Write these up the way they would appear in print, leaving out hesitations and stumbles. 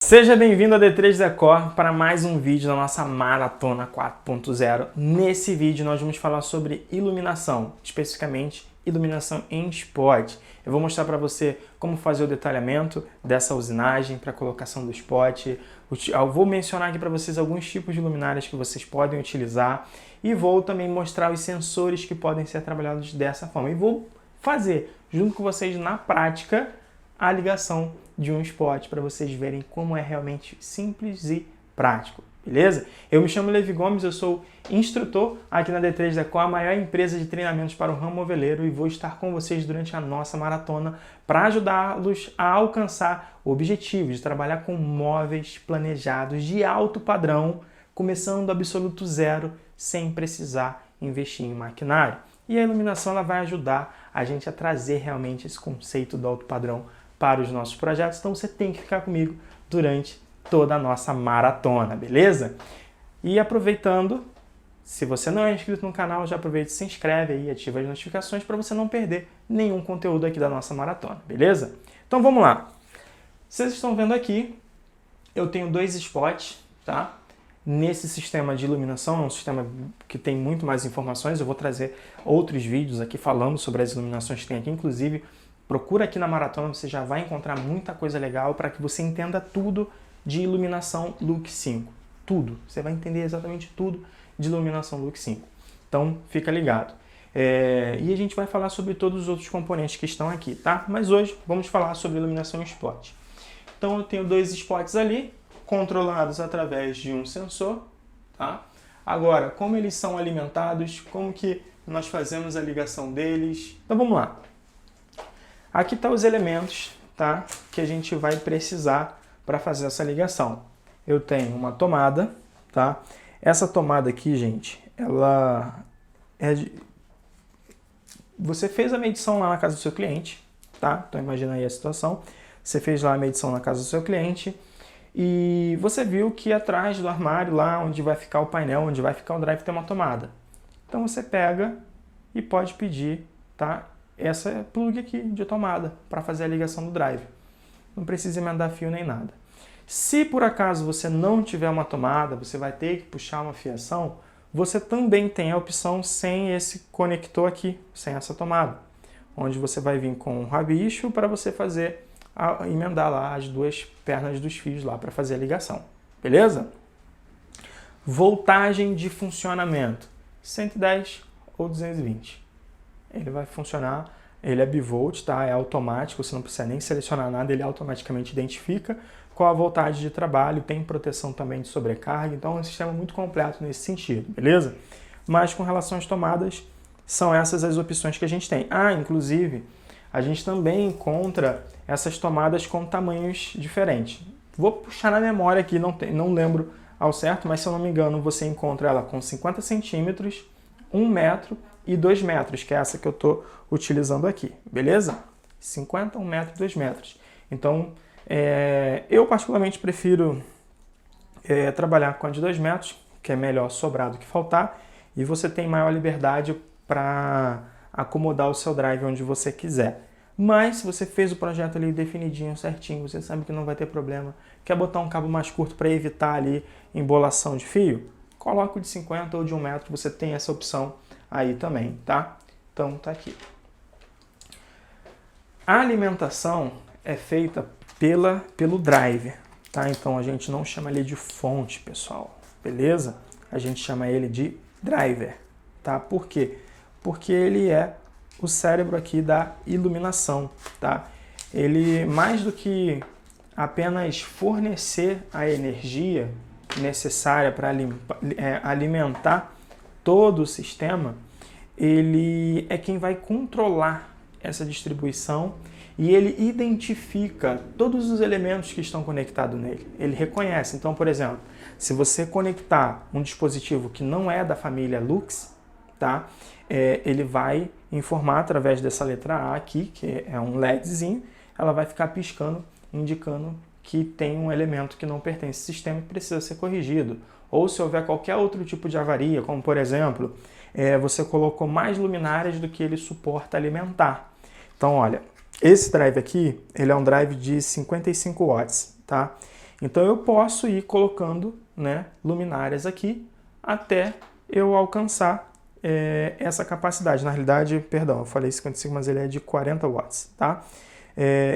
Seja bem-vindo a D3 Decor para mais um vídeo da nossa Maratona 4.0. Nesse vídeo nós vamos falar sobre iluminação, especificamente iluminação em spot. Eu vou mostrar para você como fazer o detalhamento dessa usinagem para colocação do spot. Eu vou mencionar aqui para vocês alguns tipos de luminárias que vocês podem utilizar e vou também mostrar os sensores que podem ser trabalhados dessa forma. E vou fazer, junto com vocês na prática, a ligação de um spot para vocês verem como é realmente simples e prático, beleza? Eu me chamo Levi Gomes, eu sou instrutor aqui na D3 Decor, a maior empresa de treinamentos para o ramo moveleiro, e vou estar com vocês durante a nossa maratona para ajudá-los a alcançar o objetivo de trabalhar com móveis planejados de alto padrão, começando do absoluto zero, sem precisar investir em maquinário. E a iluminação ela vai ajudar a gente a trazer realmente esse conceito do alto padrão para os nossos projetos, então você tem que ficar comigo durante toda a nossa maratona, beleza? E aproveitando, se você não é inscrito no canal, já aproveita e se inscreve aí, ativa as notificações para você não perder nenhum conteúdo aqui da nossa maratona, beleza? Então vamos lá. Vocês estão vendo aqui, eu tenho dois spots, tá? Nesse sistema de iluminação, é um sistema que tem muito mais informações, eu vou trazer outros vídeos aqui falando sobre as iluminações que tem aqui, inclusive procura aqui na maratona, você já vai encontrar muita coisa legal para que você entenda tudo de iluminação Look 5. Tudo. Você vai entender exatamente tudo de iluminação Look 5. Então, fica ligado. E a gente vai falar sobre todos os outros componentes que estão aqui, tá? Mas hoje vamos falar sobre iluminação em spot. Então, eu tenho dois spots ali, controlados através de um sensor, tá? Agora, como eles são alimentados, como que nós fazemos a ligação deles? Então, vamos lá. Aqui estão os elementos, tá, que a gente vai precisar para fazer essa ligação. Eu tenho uma tomada, tá? Essa tomada aqui, gente, ela é de... Você fez a medição lá na casa do seu cliente, tá? Então imagina aí a situação. Você fez lá a medição na casa do seu cliente e você viu que atrás do armário, lá onde vai ficar o painel, onde vai ficar o drive, tem uma tomada. Então você pega e pode pedir, tá? Essa plug aqui de tomada para fazer a ligação do drive. Não precisa emendar fio nem nada. Se por acaso você não tiver uma tomada, você vai ter que puxar uma fiação, você também tem a opção sem esse conector aqui, sem essa tomada, onde você vai vir com um rabicho para você fazer, emendar lá as duas pernas dos fios lá para fazer a ligação. Beleza? Voltagem de funcionamento, 110 ou 220. Ele vai funcionar, ele é bivolt, tá? É automático, você não precisa nem selecionar nada, ele automaticamente identifica qual a voltagem de trabalho, tem proteção também de sobrecarga, então é um sistema muito completo nesse sentido, beleza? Mas com relação às tomadas, são essas as opções que a gente tem. Inclusive, a gente também encontra essas tomadas com tamanhos diferentes. Vou puxar na memória aqui, não lembro ao certo, mas se eu não me engano, você encontra ela com 50 centímetros, 1 metro e 2 metros, que é essa que eu estou utilizando aqui, beleza? 50, 1 metro e 2 metros. Então, eu particularmente prefiro trabalhar com a de 2 metros, que é melhor sobrar do que faltar, e você tem maior liberdade para acomodar o seu drive onde você quiser. Mas, se você fez o projeto ali definidinho, certinho, você sabe que não vai ter problema, quer botar um cabo mais curto para evitar ali embolação de fio, coloca o de 50 ou de 1 metro, você tem essa opção aí também, tá? Então tá aqui. A alimentação é feita pelo drive, tá? Então a gente não chama ele de fonte, pessoal, beleza? A gente chama ele de driver, tá? Por quê? Porque ele é o cérebro aqui da iluminação, tá? Ele, mais do que apenas fornecer a energia necessária para alimentar todo o sistema, ele é quem vai controlar essa distribuição e ele identifica todos os elementos que estão conectados nele. Ele reconhece. Então, por exemplo, se você conectar um dispositivo que não é da família Lux, tá? Ele vai informar através dessa letra A aqui, que é um LEDzinho, ela vai ficar piscando, indicando que tem um elemento que não pertence ao sistema e precisa ser corrigido. Ou se houver qualquer outro tipo de avaria, como por exemplo, você colocou mais luminárias do que ele suporta alimentar. Então, olha, esse drive aqui, ele é um drive de 55 watts, tá? Então eu posso ir colocando, né, luminárias aqui até eu alcançar essa capacidade. Na realidade, perdão, eu falei 55, mas ele é de 40 watts, tá?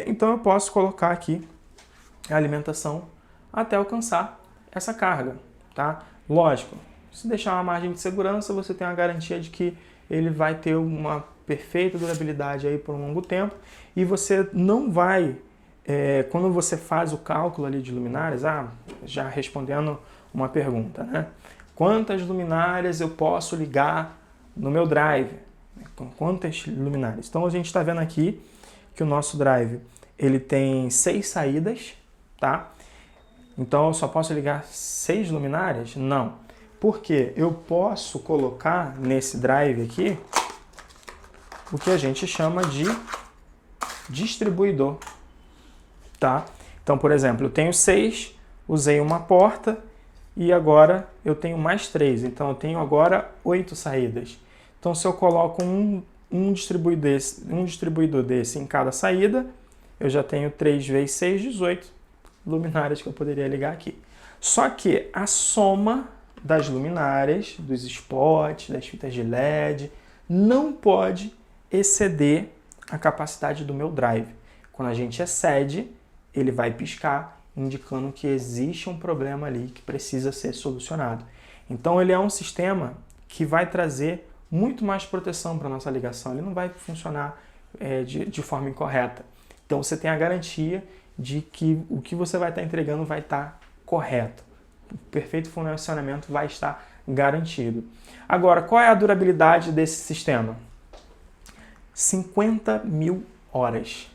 Então eu posso colocar aqui a alimentação até alcançar essa carga, tá? Lógico, se deixar uma margem de segurança, você tem a garantia de que ele vai ter uma perfeita durabilidade aí por um longo tempo e você não vai, quando você faz o cálculo ali de luminárias, já respondendo uma pergunta, né? Quantas luminárias eu posso ligar no meu drive? Quantas luminárias? Então a gente está vendo aqui que o nosso drive ele tem 6 saídas, tá? Então eu só posso ligar 6 luminárias? Não. Porque eu posso colocar nesse drive aqui o que a gente chama de distribuidor, tá? Então, por exemplo, eu tenho 6, usei uma porta e agora eu tenho mais 3. Então eu tenho agora 8 saídas. Então se eu coloco um distribuidor desse em cada saída, eu já tenho 3 vezes 6, 18 luminárias que eu poderia ligar aqui. Só que a soma das luminárias, dos spots, das fitas de LED, não pode exceder a capacidade do meu drive. Quando a gente excede, ele vai piscar, indicando que existe um problema ali que precisa ser solucionado. Então ele é um sistema que vai trazer muito mais proteção para a nossa ligação. Ele não vai funcionar de forma incorreta. Então você tem a garantia de que o que você vai estar entregando vai estar correto. O perfeito funcionamento vai estar garantido. Agora, qual é a durabilidade desse sistema? 50.000 horas.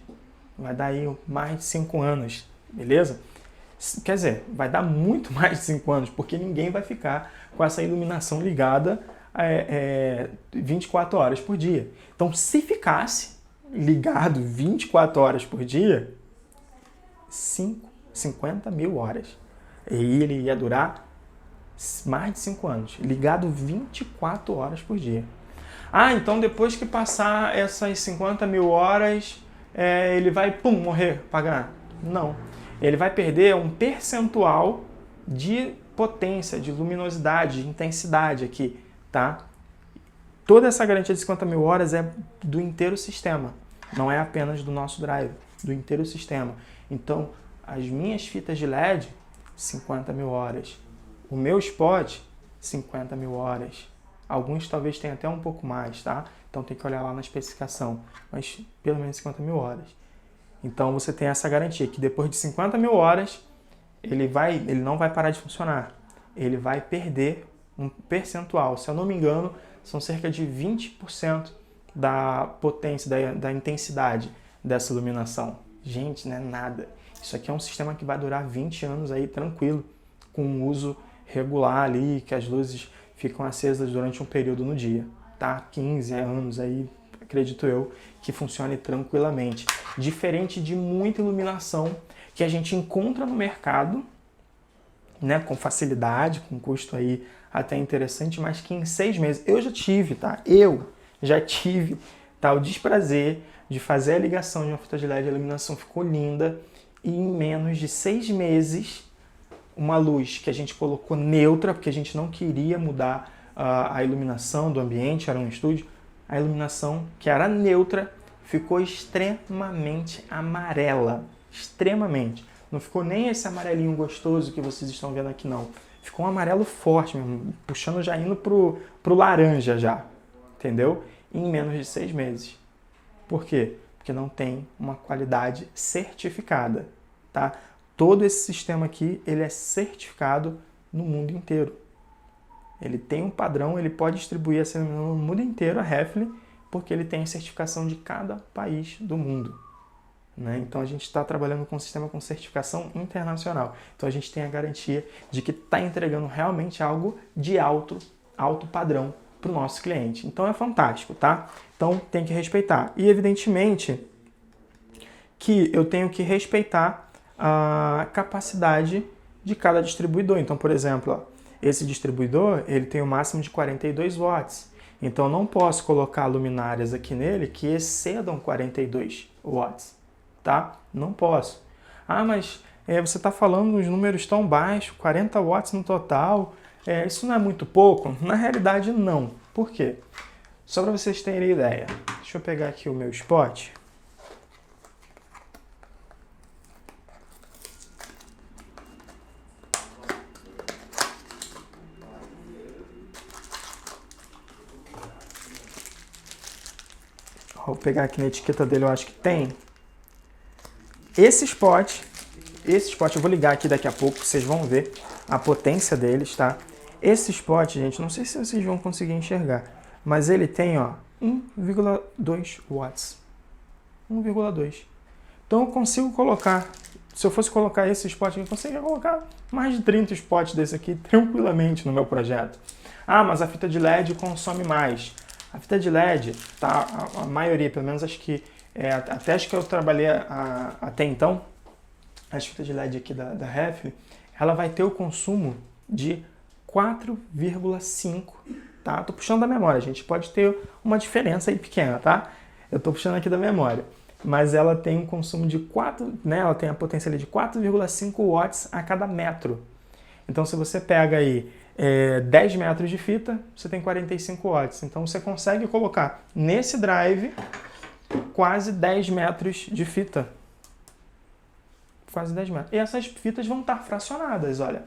Vai dar aí mais de 5 anos, beleza? Quer dizer, vai dar muito mais de 5 anos, porque ninguém vai ficar com essa iluminação ligada 24 horas por dia. Então, se ficasse ligado 24 horas por dia, 50.000 horas. E ele ia durar mais de 5 anos, ligado 24 horas por dia. Então depois que passar essas 50.000 horas, ele vai, morrer, apagar? Não. Ele vai perder um percentual de potência, de luminosidade, de intensidade aqui, tá? Toda essa garantia de 50.000 horas é do inteiro sistema, não é apenas do nosso drive, do inteiro sistema. Então, as minhas fitas de LED, 50.000 horas. O meu spot, 50.000 horas. Alguns talvez tenham até um pouco mais, tá? Então tem que olhar lá na especificação, mas pelo menos 50.000 horas. Então você tem essa garantia que depois de 50.000 horas, ele não vai parar de funcionar. Ele vai perder um percentual. Se eu não me engano, são cerca de 20% da potência, da intensidade dessa iluminação. Gente, não é nada. Isso aqui é um sistema que vai durar 20 anos aí tranquilo, com um uso regular ali, que as luzes ficam acesas durante um período no dia, tá? 15 anos aí, acredito eu, que funcione tranquilamente. Diferente de muita iluminação que a gente encontra no mercado, né, com facilidade, com custo aí até interessante, mas que em 6 meses, eu já tive, o desprazer de fazer a ligação de uma fita de LED, a iluminação ficou linda, e em menos de 6 meses, uma luz que a gente colocou neutra, porque a gente não queria mudar a iluminação do ambiente, era um estúdio, a iluminação que era neutra ficou extremamente amarela, extremamente. Não ficou nem esse amarelinho gostoso que vocês estão vendo aqui, não. Ficou um amarelo forte mesmo, puxando já indo pro laranja já, entendeu? Em menos de 6 meses. Por quê? Porque não tem uma qualidade certificada, tá? Todo esse sistema aqui, ele é certificado no mundo inteiro. Ele tem um padrão, ele pode distribuir essa iluminação no mundo inteiro, a Refle, porque ele tem a certificação de cada país do mundo. Né? Então a gente está trabalhando com um sistema com certificação internacional. Então a gente tem a garantia de que está entregando realmente algo de alto padrão para o nosso cliente. Então é fantástico, tá? Então tem que respeitar. E evidentemente que eu tenho que respeitar a capacidade de cada distribuidor. Então, por exemplo, esse distribuidor ele tem o máximo de 42 watts. Então eu não posso colocar luminárias aqui nele que excedam 42 watts. Tá? Não posso. Mas você está falando uns números tão baixos, 40 watts no total, isso não é muito pouco? Na realidade, não. Por quê? Só para vocês terem ideia. Deixa eu pegar aqui o meu spot. Vou pegar aqui na etiqueta dele, eu acho que tem. Esse spot, eu vou ligar aqui daqui a pouco, vocês vão ver a potência deles, tá? Esse spot, gente, não sei se vocês vão conseguir enxergar, mas ele tem, ó, 1,2 watts. 1,2. Então eu consigo colocar, se eu fosse colocar esse spot aqui, eu conseguiria colocar mais de 30 spots desse aqui tranquilamente no meu projeto. Ah, mas a fita de LED consome mais. A fita de LED, tá, a maioria, pelo menos acho que, até acho que eu trabalhei até então, as fitas de LED aqui da Ref, ela vai ter o consumo de 4,5, tá? Tô puxando da memória, gente, pode ter uma diferença aí pequena, tá? Eu tô puxando aqui da memória, mas ela tem um consumo de 4, né? Ela tem a potência ali de 4,5 watts a cada metro. Então, se você pega aí 10 metros de fita, você tem 45 watts. Então, você consegue colocar nesse drive quase 10 metros de fita. Quase 10 metros. E essas fitas vão estar fracionadas, olha,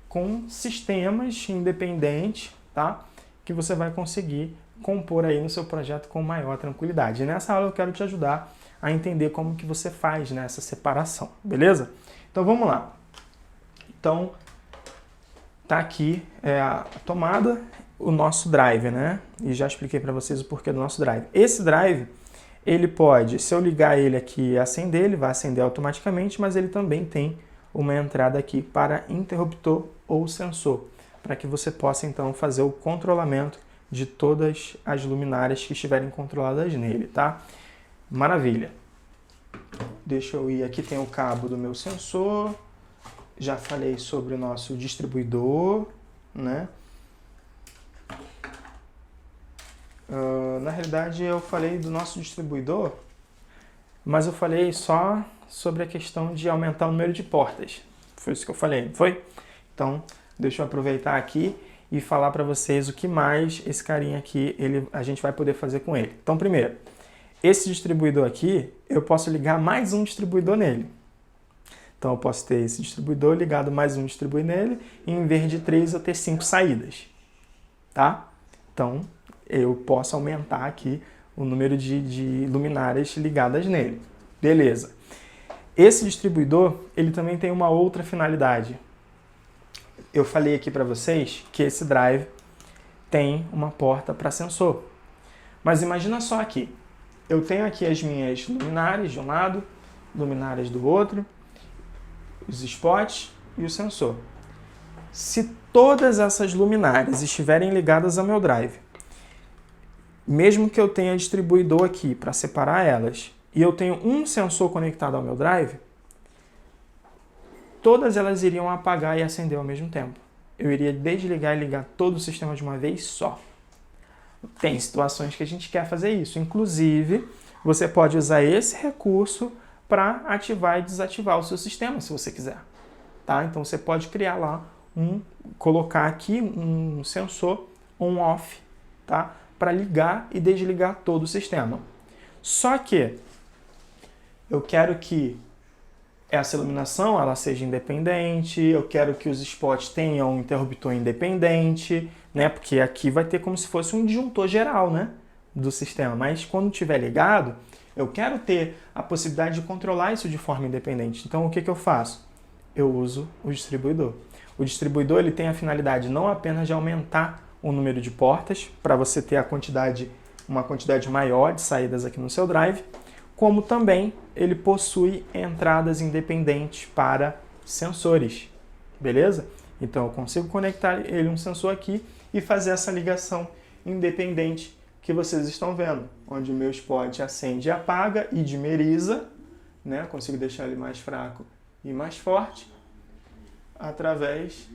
com sistemas independentes, tá? Que você vai conseguir compor aí no seu projeto com maior tranquilidade. E nessa aula eu quero te ajudar a entender como que você faz nessa separação, beleza? Então, vamos lá. Então, tá aqui a tomada, o nosso drive, né? E já expliquei para vocês o porquê do nosso drive. Esse drive, ele pode, se eu ligar ele aqui e acender, ele vai acender automaticamente, mas ele também tem uma entrada aqui para interruptor ou sensor, para que você possa então fazer o controlamento de todas as luminárias que estiverem controladas nele, tá? Maravilha. Deixa eu ir, aqui tem o cabo do meu sensor. Já falei sobre o nosso distribuidor, né? Na realidade, eu falei do nosso distribuidor, mas eu falei só sobre a questão de aumentar o número de portas. Foi isso que eu falei, não foi? Então, deixa eu aproveitar aqui e falar para vocês o que mais esse carinha aqui, a gente vai poder fazer com ele. Então, primeiro, esse distribuidor aqui, eu posso ligar mais um distribuidor nele. Então, eu posso ter esse distribuidor ligado mais um distribuidor nele, e em vez de 3, eu ter 5 saídas, tá? Então, eu posso aumentar aqui o número de luminárias ligadas nele. Beleza. Esse distribuidor, ele também tem uma outra finalidade. Eu falei aqui para vocês que esse drive tem uma porta para sensor. Mas imagina só aqui. Eu tenho aqui as minhas luminárias de um lado, luminárias do outro, os spots e o sensor. Se todas essas luminárias estiverem ligadas ao meu drive, mesmo que eu tenha distribuidor aqui para separar elas, e eu tenho um sensor conectado ao meu drive, todas elas iriam apagar e acender ao mesmo tempo. Eu iria desligar e ligar todo o sistema de uma vez só. Tem situações que a gente quer fazer isso. Inclusive, você pode usar esse recurso para ativar e desativar o seu sistema, se você quiser. Tá? Então, você pode criar lá, colocar aqui um sensor on-off, tá? Para ligar e desligar todo o sistema. Só que eu quero que essa iluminação ela seja independente, eu quero que os spots tenham um interruptor independente, né? Porque aqui vai ter como se fosse um disjuntor geral, né? Do sistema. Mas quando estiver ligado, eu quero ter a possibilidade de controlar isso de forma independente. Então, o que eu faço? Eu uso o distribuidor. O distribuidor ele tem a finalidade não apenas de aumentar o número de portas, para você ter uma quantidade maior de saídas aqui no seu drive, como também ele possui entradas independentes para sensores, beleza? Então, eu consigo conectar ele um sensor aqui e fazer essa ligação independente que vocês estão vendo, onde o meu spot acende e apaga e dimeriza, né? Consigo deixar ele mais fraco e mais forte através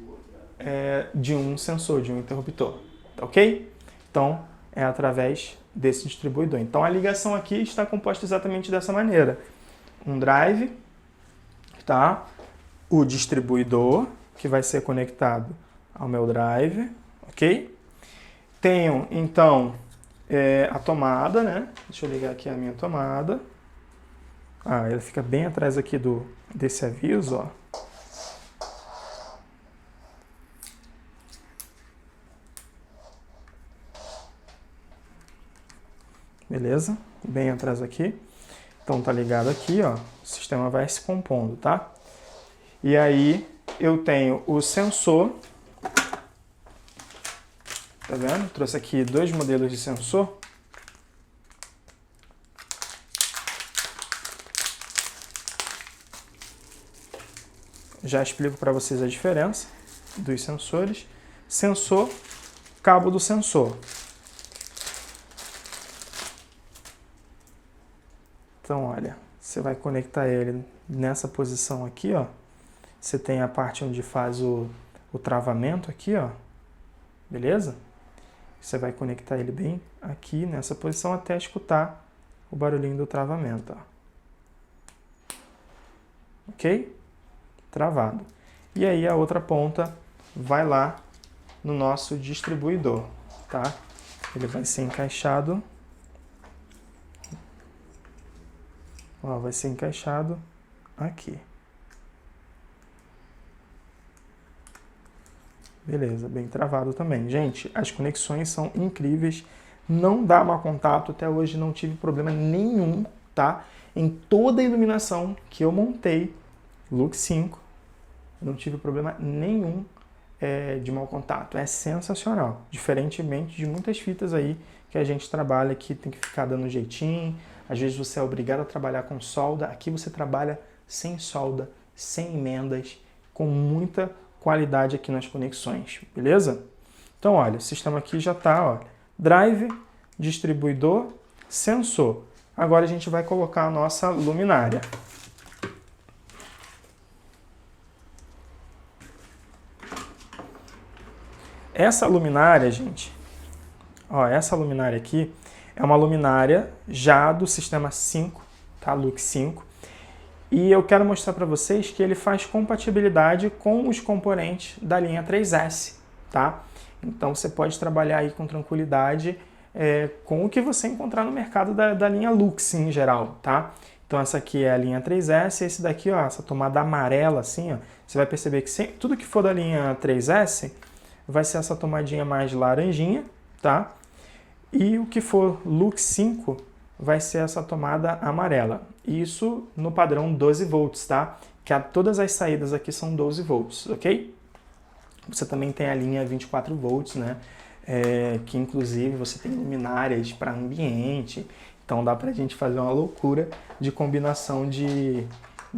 de um sensor, de um interruptor, tá ok? Então, é através desse distribuidor. Então, a ligação aqui está composta exatamente dessa maneira. Um drive, tá? O distribuidor, que vai ser conectado ao meu drive, ok? Tenho, então, a tomada, né? Deixa eu ligar aqui a minha tomada. Ah, ela fica bem atrás aqui desse aviso, ó. Beleza? Bem atrás aqui. Então tá ligado aqui, ó. O sistema vai se compondo, tá? E aí eu tenho o sensor. Tá vendo? Trouxe aqui 2 modelos de sensor. Já explico para vocês a diferença dos sensores. Sensor, cabo do sensor. Então, olha, você vai conectar ele nessa posição aqui, ó. Você tem a parte onde faz o travamento aqui, ó. Beleza? Você vai conectar ele bem aqui nessa posição até escutar o barulhinho do travamento, ó. Ok? Travado. E aí a outra ponta vai lá no nosso distribuidor, tá? Ele vai ser encaixado. Ó, vai ser encaixado aqui. Beleza, bem travado também. Gente, as conexões são incríveis. Não dá mau contato. Até hoje não tive problema nenhum, tá? Em toda a iluminação que eu montei, Lux 5, não tive problema nenhum de mau contato. É sensacional. Diferentemente de muitas fitas aí que a gente trabalha que tem que ficar dando jeitinho. Às vezes você é obrigado a trabalhar com solda. Aqui você trabalha sem solda, sem emendas, com muita qualidade aqui nas conexões, beleza? Então, olha, o sistema aqui já está, ó, drive, distribuidor, sensor. Agora a gente vai colocar a nossa luminária. Essa luminária, gente, ó, essa luminária aqui é uma luminária já do sistema 5, tá? Lux 5. E eu quero mostrar para vocês que ele faz compatibilidade com os componentes da linha 3S, tá? Então você pode trabalhar aí com tranquilidade com o que você encontrar no mercado da linha Lux em geral, tá? Então essa aqui é a linha 3S, esse daqui, ó, essa tomada amarela assim, ó, você vai perceber que tudo que for da linha 3S vai ser essa tomadinha mais laranjinha, tá? E o que for Lux 5 vai ser essa tomada amarela. Isso no padrão 12 volts, tá? Que todas as saídas aqui são 12 volts, ok? Você também tem a linha 24 volts, né? Que inclusive você tem luminárias para ambiente. Então dá pra gente fazer uma loucura de combinação de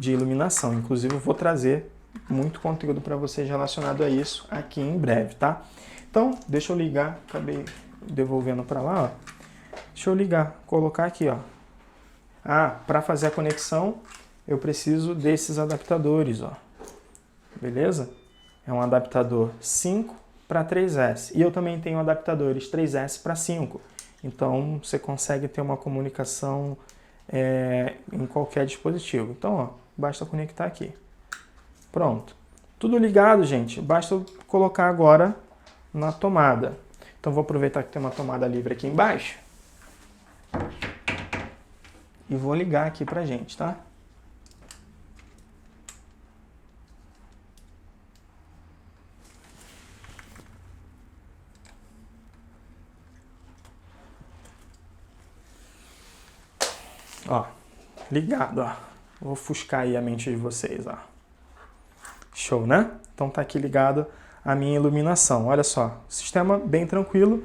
iluminação. Inclusive eu vou trazer muito conteúdo para vocês relacionado a isso aqui em breve, tá? Então, deixa eu ligar, acabei devolvendo para lá, ó. Deixa eu ligar, colocar aqui, ó. Ah, para fazer a conexão, eu preciso desses adaptadores, ó. Beleza? É um adaptador 5 para 3S. E eu também tenho adaptadores 3S para 5. Então, você consegue ter uma comunicação em qualquer dispositivo. Então, ó, basta conectar aqui. Pronto. Tudo ligado, gente. Basta eu colocar agora na tomada. Então, vou aproveitar que tem uma tomada livre aqui embaixo. E vou ligar aqui pra gente, tá? Ó, ligado, ó. Vou ofuscar aí a mente de vocês, ó. Show, né? Então tá aqui ligado a minha iluminação. Olha só, sistema bem tranquilo.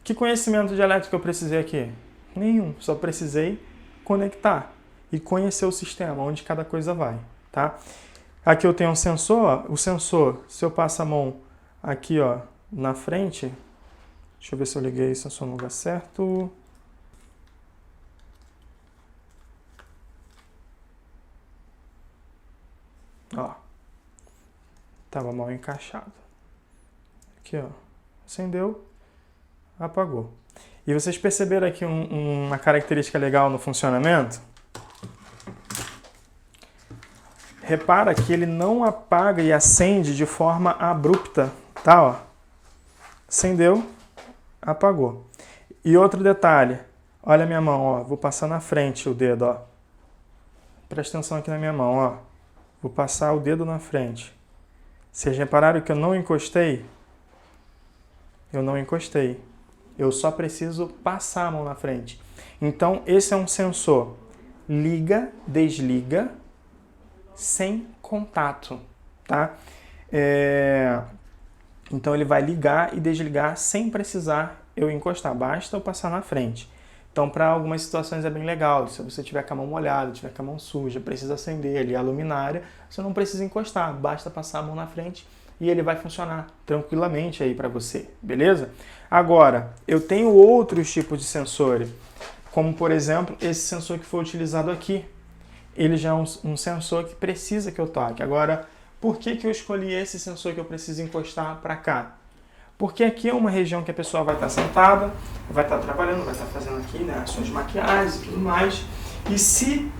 Que conhecimento de elétrica eu precisei aqui? Nenhum, só precisei conectar e conhecer o sistema, onde cada coisa vai, tá? Aqui eu tenho um sensor, ó. O sensor, se eu passo a mão aqui, ó, na frente, deixa eu ver se eu liguei o sensor no lugar certo. Ó, tava mal encaixado. Aqui, ó, acendeu, apagou. E vocês perceberam aqui uma característica legal no funcionamento? repara que ele não apaga e acende de forma abrupta, tá? Ó. Acendeu, apagou. E outro detalhe, olha a minha mão, ó, vou passar na frente o dedo, ó. Presta atenção aqui na minha mão, ó. Vou passar o dedo na frente. Vocês repararam que eu não encostei? Eu não encostei. Eu só preciso passar a mão na frente. Então, esse é um sensor. Liga, desliga, sem contato, tá? Então, ele vai ligar e desligar sem precisar eu encostar. Basta eu passar na frente. Então, para algumas situações é bem legal. Se você tiver com a mão molhada, tiver com a mão suja, precisa acender ali a luminária, você não precisa encostar. Basta passar a mão na frente e ele vai funcionar tranquilamente aí para você, beleza? Agora, eu tenho outros tipos de sensores, como por exemplo, esse sensor que foi utilizado aqui. Ele já é um sensor que precisa que eu toque. Agora, por que eu escolhi esse sensor que eu preciso encostar para cá? Porque aqui é uma região que a pessoa vai estar sentada, vai estar trabalhando, vai estar fazendo aqui, né, ações de maquiagem e tudo mais. E se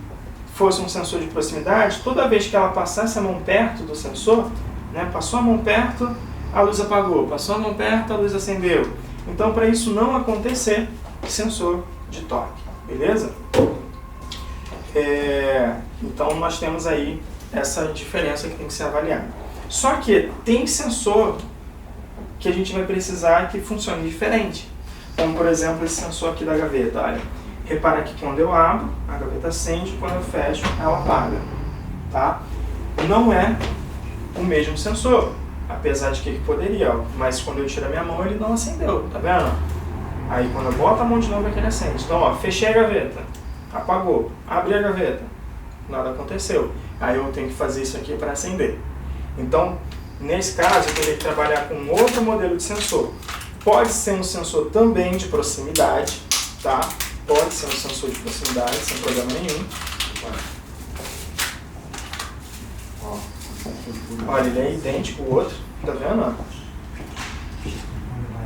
fosse um sensor de proximidade, toda vez que ela passasse a mão perto do sensor, né, passou a mão perto, a luz apagou, passou a mão perto, a luz acendeu. Então, para isso não acontecer, sensor de toque, beleza? Então, nós temos aí essa diferença que tem que ser avaliada. Só que tem sensor que a gente vai precisar que funcione diferente. Como, por exemplo, esse sensor aqui da gaveta. Olha, repara que quando eu abro, a gaveta acende, quando eu fecho, ela apaga. Tá? Não é o mesmo sensor, apesar de que ele poderia, ó, mas quando eu tiro a minha mão, ele não acendeu, tá vendo? Aí, quando eu boto a mão de novo, é que ele acende. Então, ó, fechei a gaveta, apagou. Abri a gaveta, nada aconteceu. Aí eu tenho que fazer isso aqui para acender. Então, nesse caso, eu teria que trabalhar com outro modelo de sensor. Pode ser um sensor também de proximidade, tá? Pode ser um sensor de proximidade, sem problema nenhum. Olha, ele é idêntico ao outro, tá vendo?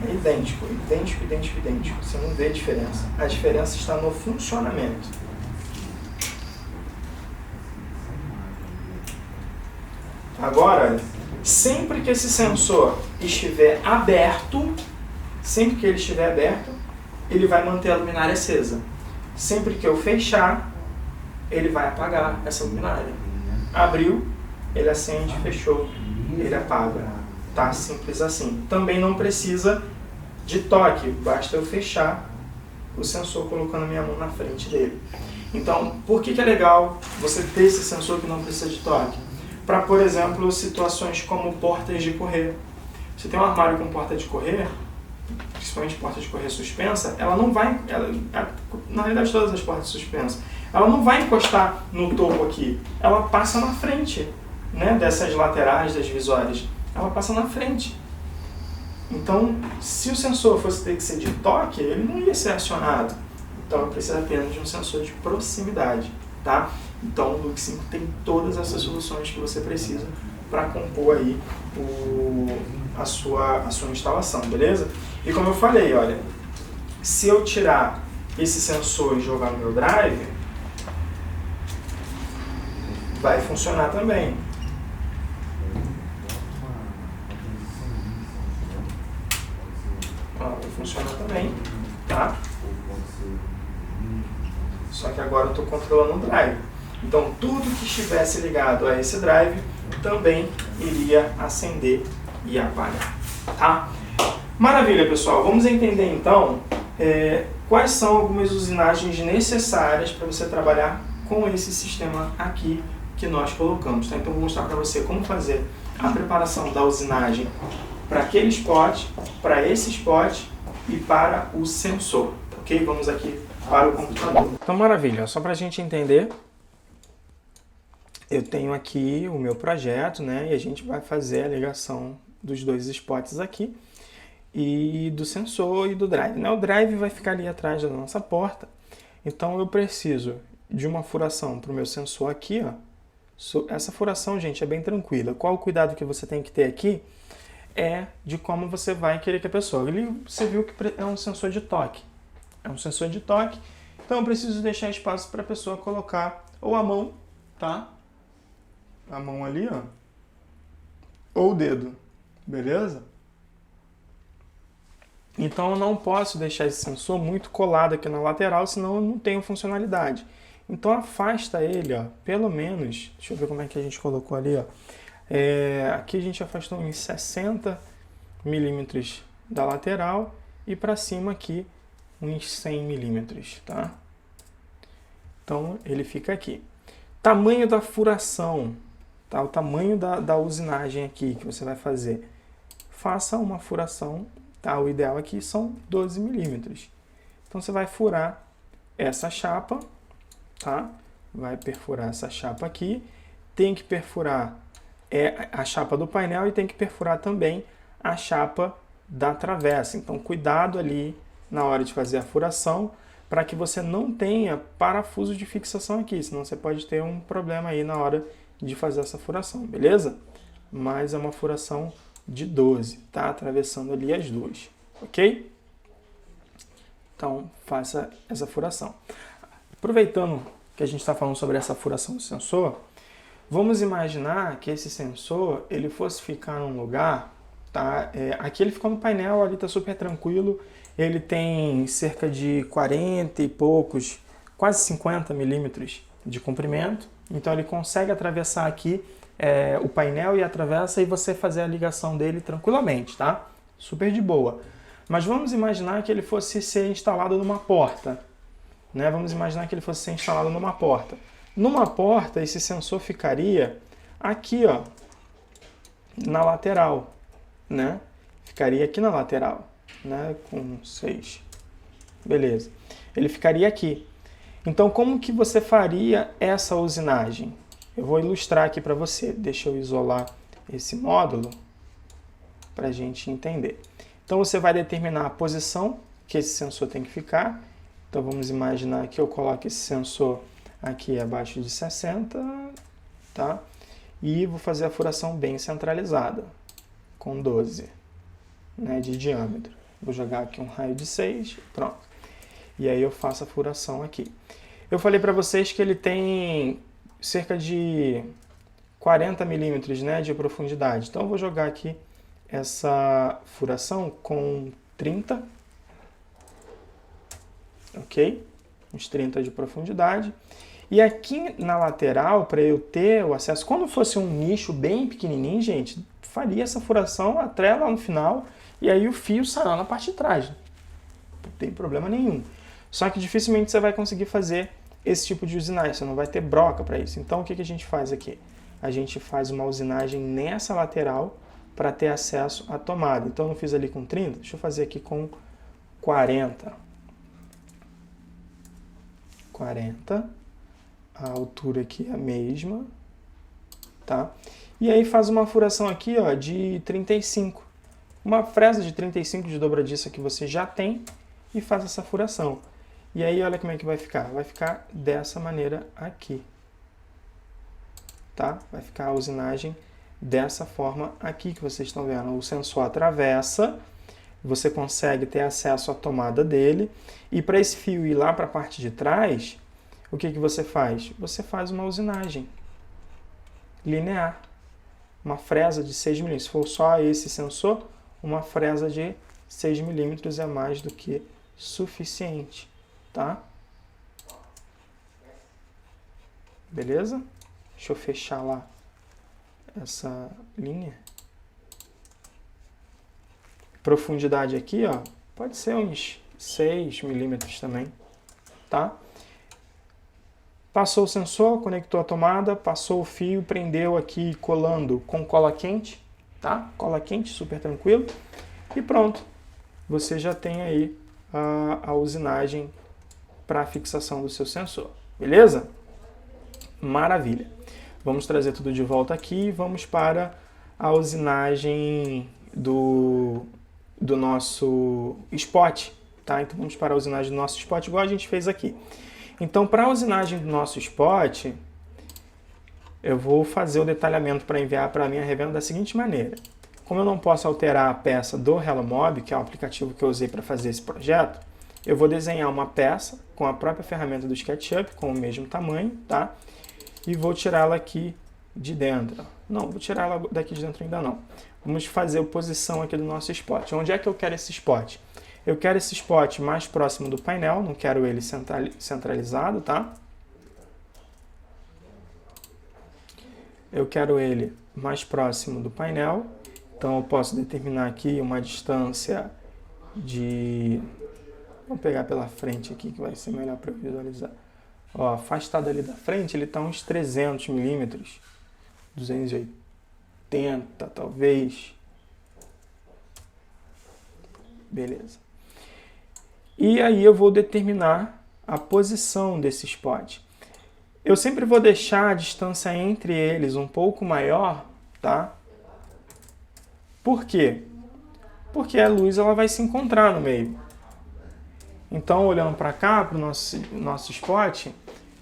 É idêntico, idêntico, idêntico, idêntico. Você não vê a diferença. A diferença está no funcionamento. Agora, sempre que esse sensor estiver aberto, ele vai manter a luminária acesa. Sempre que eu fechar, ele vai apagar essa luminária. Abriu, ele acende, fechou, ele apaga. Tá? Simples assim. Também não precisa de toque, basta eu fechar o sensor colocando a minha mão na frente dele. Então, por que é legal você ter esse sensor que não precisa de toque? Para, por exemplo, situações como portas de correr. Você tem um armário com porta de correr, principalmente porta de correr suspensa, ela não vai, na realidade todas as portas suspensas, ela não vai encostar no topo aqui, ela passa na frente, né, dessas laterais das divisórias, ela passa na frente. Então, se o sensor fosse ter que ser de toque, ele não ia ser acionado. Então, eu preciso apenas de um sensor de proximidade, tá? Então, o Look 5 tem todas essas soluções que você precisa para compor aí a sua instalação, beleza? E como eu falei, olha, se eu tirar esse sensor e jogar no meu drive, vai funcionar também. Ó, vai funcionar também, tá? Só que agora eu estou controlando o drive. Então, tudo que estivesse ligado a esse drive também iria acender e apagar, tá? Maravilha, pessoal. Vamos entender, então, quais são algumas usinagens necessárias para você trabalhar com esse sistema aqui que nós colocamos, tá? Então, vou mostrar para você como fazer a preparação da usinagem para aquele spot, para esse spot e para o sensor, ok? Vamos aqui para o computador. Então, maravilha. Só para a gente entender, eu tenho aqui o meu projeto, né? E a gente vai fazer a ligação dos dois spots aqui e do sensor e do drive, né? O drive vai ficar ali atrás da nossa porta. Então eu preciso de uma furação para o meu sensor aqui, ó. Essa furação, gente, é bem tranquila. Qual o cuidado que você tem que ter aqui é de como você vai querer que a pessoa... Você viu que é um sensor de toque. É um sensor de toque. Então eu preciso deixar espaço para a pessoa colocar ou a mão, tá? a mão ali, ó, ou o dedo, beleza? Então eu não posso deixar esse sensor muito colado aqui na lateral, senão eu não tenho funcionalidade. Então afasta ele, ó, pelo menos, deixa eu ver como é que a gente colocou ali, ó. Aqui a gente afastou uns 60 milímetros da lateral e para cima aqui uns 100 milímetros, tá? Então ele fica aqui. Tamanho da furação, tá? O tamanho da usinagem aqui que você vai fazer. Faça uma furação, tá? O ideal aqui são 12 milímetros. Então você vai furar essa chapa, tá? Vai perfurar essa chapa aqui. Tem que perfurar a chapa do painel e tem que perfurar também a chapa da travessa. Então cuidado ali na hora de fazer a furação, para que você não tenha parafuso de fixação aqui, senão você pode ter um problema aí na hora de fazer essa furação, beleza? Mas é uma furação de 12, tá? Atravessando ali as duas, ok? Então, faça essa furação. Aproveitando que a gente está falando sobre essa furação do sensor, vamos imaginar que esse sensor ele fosse ficar num lugar, tá? Aqui ele ficou no painel, ali está super tranquilo. Ele tem cerca de 40 e poucos, quase 50 milímetros de comprimento. Então ele consegue atravessar aqui o painel e a travessa e você fazer a ligação dele tranquilamente, tá? Super de boa. Mas vamos imaginar que ele fosse ser instalado numa porta, né? Vamos imaginar que ele fosse ser instalado numa porta. Numa porta, esse sensor ficaria aqui, ó, na lateral, né? Ficaria aqui na lateral, né? Com 6. Beleza. Ele ficaria aqui. Então, como que você faria essa usinagem? Eu vou ilustrar aqui para você. Deixa eu isolar esse módulo para a gente entender. Então, você vai determinar a posição que esse sensor tem que ficar. Então, vamos imaginar que eu coloque esse sensor aqui abaixo de 60, tá? E vou fazer a furação bem centralizada, com 12, né, de diâmetro. Vou jogar aqui um raio de 6, pronto. E aí eu faço a furação aqui. Eu falei para vocês que ele tem cerca de 40 milímetros, né, de profundidade. Então eu vou jogar aqui essa furação com 30, ok? Uns 30 de profundidade. E aqui na lateral, para eu ter o acesso, quando fosse um nicho bem pequenininho, gente, faria essa furação até lá no final, e aí o fio sai lá na parte de trás. Não tem problema nenhum. Só que dificilmente você vai conseguir fazer esse tipo de usinagem, você não vai ter broca para isso. Então o que a gente faz aqui? A gente faz uma usinagem nessa lateral para ter acesso à tomada. Então eu não fiz ali com 30, deixa eu fazer aqui com 40. 40. A altura aqui é a mesma, tá? E aí faz uma furação aqui, ó, de 35. Uma fresa de 35 de dobradiça que você já tem e faz essa furação. E aí olha como é que vai ficar. Vai ficar dessa maneira aqui, tá? Vai ficar a usinagem dessa forma aqui que vocês estão vendo. O sensor atravessa, você consegue ter acesso à tomada dele. E para esse fio ir lá para a parte de trás, o que você faz? Você faz uma usinagem linear, uma fresa de 6 milímetros. Se for só esse sensor, uma fresa de 6 milímetros é mais do que suficiente, tá? Beleza? Deixa eu fechar lá essa linha. Profundidade aqui, ó, pode ser uns 6 milímetros também, tá? Passou o sensor, conectou a tomada, passou o fio, prendeu aqui colando com cola quente, tá? Cola quente, super tranquilo. E pronto, você já tem aí a usinagem para fixação do seu sensor, beleza? Maravilha. Vamos trazer tudo de volta aqui e vamos para a usinagem do nosso spot, tá? Então vamos para a usinagem do nosso spot igual a gente fez aqui. Então, para a usinagem do nosso spot, eu vou fazer o detalhamento para enviar para a minha revenda da seguinte maneira. Como eu não posso alterar a peça do HelloMob, que é o aplicativo que eu usei para fazer esse projeto, eu vou desenhar uma peça com a própria ferramenta do SketchUp, com o mesmo tamanho, tá? E vou tirá-la aqui de dentro. Não, vou tirar ela daqui de dentro ainda não. Vamos fazer a posição aqui do nosso spot. Onde é que eu quero esse spot? Eu quero esse spot mais próximo do painel, não quero ele centralizado, tá? Eu quero ele mais próximo do painel, então eu posso determinar aqui uma distância de... Vamos pegar pela frente aqui que vai ser melhor para eu visualizar. Ó, afastado ali da frente, ele está uns 300 milímetros, 280 talvez. Beleza. E aí eu vou determinar a posição desse spot. Eu sempre vou deixar a distância entre eles um pouco maior, tá? Por quê? Porque a luz ela vai se encontrar no meio. Então, olhando para cá, para o nosso spot,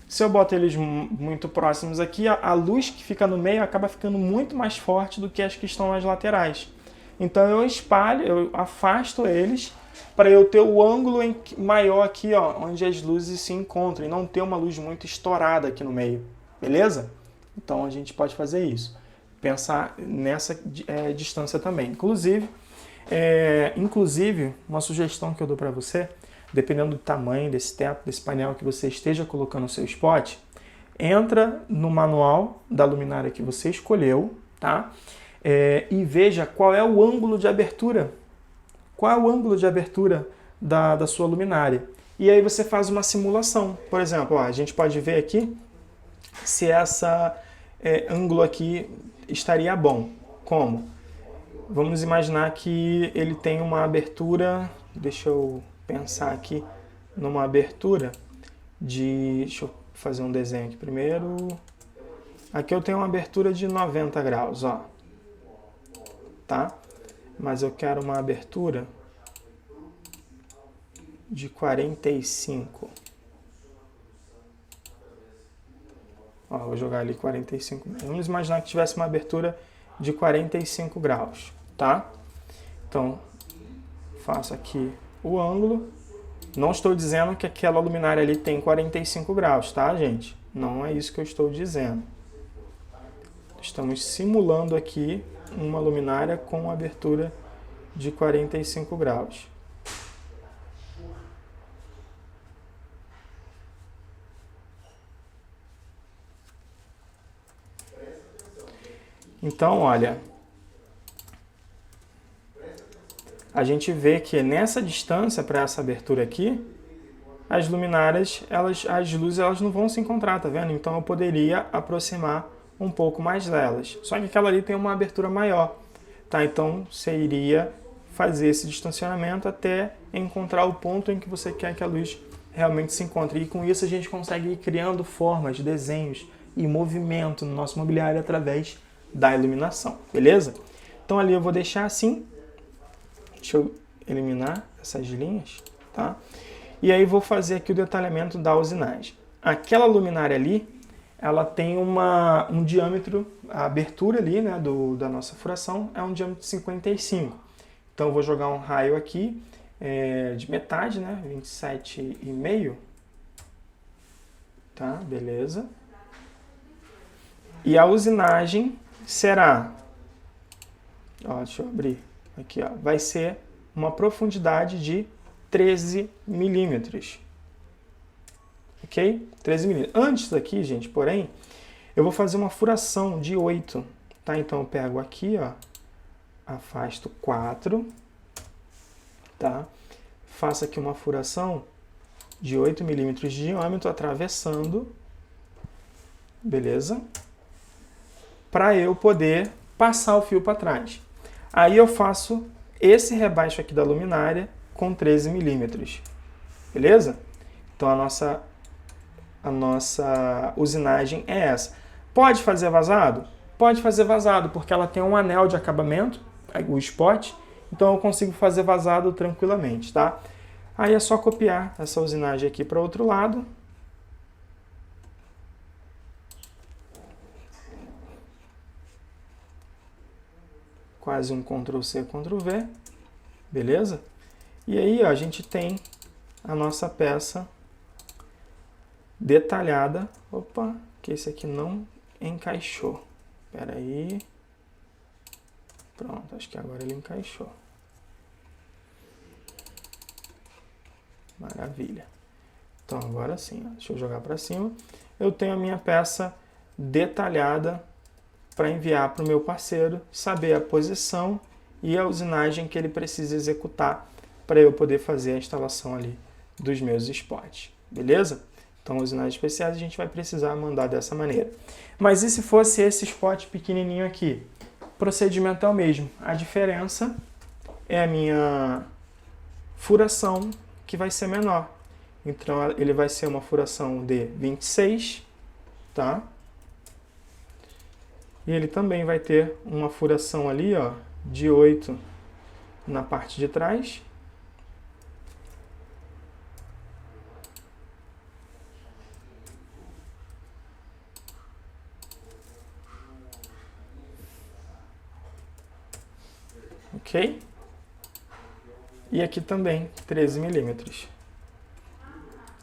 se eu boto eles muito próximos aqui, a luz que fica no meio acaba ficando muito mais forte do que as que estão nas laterais. Então, eu espalho, eu afasto eles para eu ter o ângulo maior aqui, ó, onde as luzes se encontram, e não ter uma luz muito estourada aqui no meio, beleza? Então a gente pode fazer isso, pensar nessa distância também. Inclusive, uma sugestão que eu dou para você, dependendo do tamanho desse teto, desse painel que você esteja colocando o seu spot, entra no manual da luminária que você escolheu, tá? E veja qual é o ângulo de abertura. Qual é o ângulo de abertura da sua luminária? E aí você faz uma simulação. Por exemplo, ó, a gente pode ver aqui se esse ângulo aqui estaria bom. Como? Vamos imaginar que ele tem uma abertura, deixa eu pensar aqui, numa abertura de... Deixa eu fazer um desenho aqui primeiro. Aqui eu tenho uma abertura de 90 graus, ó. Tá? Mas eu quero uma abertura de 45. Ó, vou jogar ali 45. Vamos imaginar que tivesse uma abertura de 45 graus, tá? Então, faço aqui o ângulo. Não estou dizendo que aquela luminária ali tem 45 graus, tá, gente? Não é isso que eu estou dizendo. Estamos simulando aqui uma luminária com abertura de 45 graus. Então, olha, a gente vê que nessa distância para essa abertura aqui, as luminárias, as luzes elas não vão se encontrar, tá vendo? Então eu poderia aproximar um pouco mais delas. Só que aquela ali tem uma abertura maior, tá? Então você iria fazer esse distanciamento até encontrar o ponto em que você quer que a luz realmente se encontre. E com isso a gente consegue ir criando formas, desenhos e movimento no nosso mobiliário através da iluminação, beleza? Então ali eu vou deixar assim. Deixa eu eliminar essas linhas, tá? E aí vou fazer aqui o detalhamento da usinagem. Aquela luminária ali, ela tem um diâmetro, a abertura ali, né, da nossa furação é um diâmetro de 55. Então eu vou jogar um raio aqui de metade, né, 27,5. Tá, beleza. E a usinagem será, ó, deixa eu abrir aqui, ó, vai ser uma profundidade de 13 milímetros. Ok? 13 milímetros. Antes daqui, gente, porém, eu vou fazer uma furação de 8. Tá? Então eu pego aqui, ó, afasto 4. Tá? Faço aqui uma furação de 8 milímetros de diâmetro, atravessando. Beleza? Para eu poder passar o fio para trás. Aí eu faço esse rebaixo aqui da luminária com 13 milímetros. Beleza? Então a nossa usinagem é essa. Pode fazer vazado? Pode fazer vazado, porque ela tem um anel de acabamento, o spot, então eu consigo fazer vazado tranquilamente, tá? Aí é só copiar essa usinagem aqui para o outro lado. Quase um Ctrl+C, Ctrl+V. Beleza? E aí ó, a gente tem a nossa peça detalhada. Opa, que esse aqui não encaixou. Espera aí. Pronto, acho que agora ele encaixou. Maravilha. Então agora sim, ó, deixa eu jogar para cima. Eu tenho a minha peça detalhada para enviar para o meu parceiro, saber a posição e a usinagem que ele precisa executar para eu poder fazer a instalação ali dos meus spots, beleza? Então, usinagens especiais a gente vai precisar mandar dessa maneira. Mas e se fosse esse spot pequenininho aqui? O procedimento é o mesmo. A diferença é a minha furação que vai ser menor. Então, ele vai ser uma furação de 26, tá? E ele também vai ter uma furação ali, ó, de 8 na parte de trás. Ok? E aqui também 13 milímetros.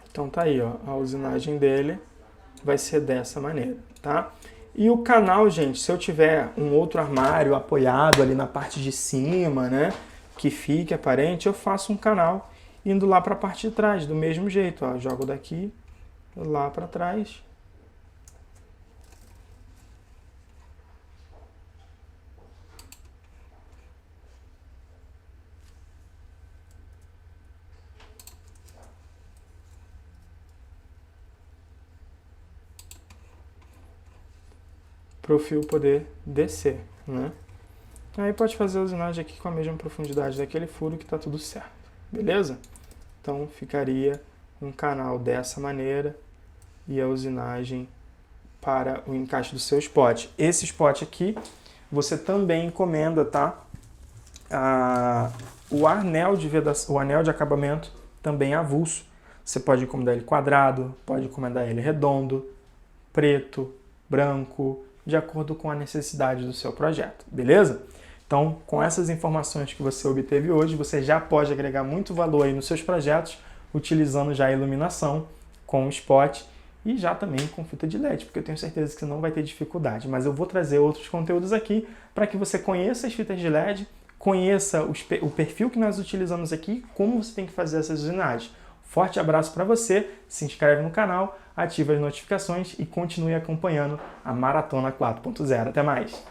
Então tá aí, ó, a usinagem dele vai ser dessa maneira, tá? E o canal, gente, se eu tiver um outro armário apoiado ali na parte de cima, né, que fique aparente, eu faço um canal indo lá para a parte de trás, do mesmo jeito, ó, jogo daqui lá para trás. Para o fio poder descer, né? Aí pode fazer a usinagem aqui com a mesma profundidade daquele furo que está tudo certo, beleza? Então ficaria um canal dessa maneira e a usinagem para o encaixe do seu spot. Esse spot aqui você também encomenda, tá? O anel de vedação, o anel de acabamento também é avulso. Você pode encomendar ele quadrado, pode encomendar ele redondo, preto, branco, de acordo com a necessidade do seu projeto, beleza? Então, com essas informações que você obteve hoje, você já pode agregar muito valor aí nos seus projetos, utilizando já a iluminação com o spot e já também com fita de LED, porque eu tenho certeza que você não vai ter dificuldade. Mas eu vou trazer outros conteúdos aqui para que você conheça as fitas de LED, conheça o perfil que nós utilizamos aqui, como você tem que fazer essas usinagens. Forte abraço para você, se inscreve no canal, ativa as notificações e continue acompanhando a Maratona 4.0. Até mais!